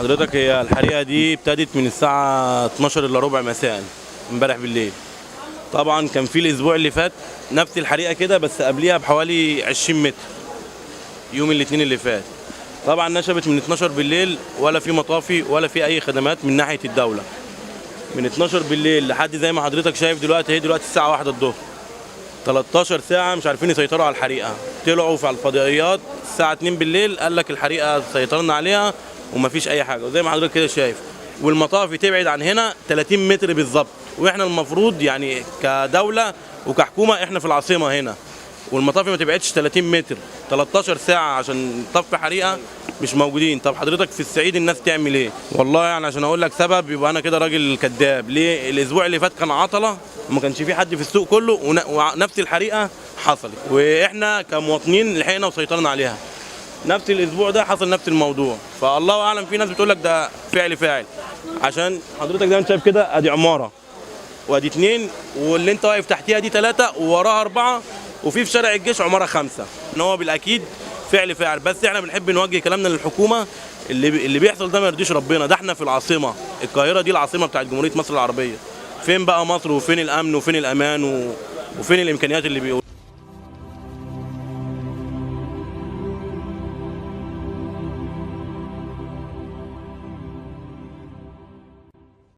حضرتك هي الحريقة دي ابتدت من الساعة 12 إلا ربع مساء امبارح بالليل. طبعا كان في الأسبوع اللي فات نفس الحريقة كده بس قبليها بحوالي 20 متر يوم الاثنين اللي فات. طبعا نشبت من 12 بالليل ولا في مطافي ولا في أي خدمات من ناحية الدولة. من 12 بالليل لحد زي ما حضرتك شايف دلوقتي، هي دلوقتي الساعة 1 الظهر، 13 ساعة مش عارفين يسيطروا على الحريقة. طلعوا في الفضائيات الساعة 2 بالليل قال لك الحريقة سيطرنا عليها ومفيش أي حاجة، وزي ما حضرتك كده شايف. والمطافي تبعد عن هنا 30 متر بالظبط، واحنا المفروض يعني كدولة وكحكومة احنا في العاصمة هنا، والمطافي ما تبعدش 30 متر. 13 ساعة عشان نطفي حريقة مش موجودين. طب حضرتك في الصعيد الناس تعمل ايه؟ والله يعني عشان اقول لك سبب يبقى انا كده راجل كذاب. ليه؟ الاسبوع اللي فات كان عطلة وما كانش في حد في السوق كله ونفس الحريقة حصلت، واحنا كمواطنين لحقنا وسيطرنا عليها. نفس الاسبوع ده حصل نفس الموضوع، فالله اعلم. في ناس بتقول لك ده فعل فاعل، عشان حضرتك زي ما انت شايف كده ادي عمارة وادي 2، واللي انت واقف تحتيها دي 3 ووراها 4، وفي شارع الجيش عمارة 5. ان هو بالاكيد فعل فاعل، بس احنا بنحب نوجه كلامنا للحكومه. اللي بيحصل ده ما يرضيش ربنا. ده احنا في العاصمه، القاهره دي العاصمه بتاعت جمهوريه مصر العربيه. فين بقى مصر وفين الامن وفين الامان وفين الامكانيات اللي بيقولوا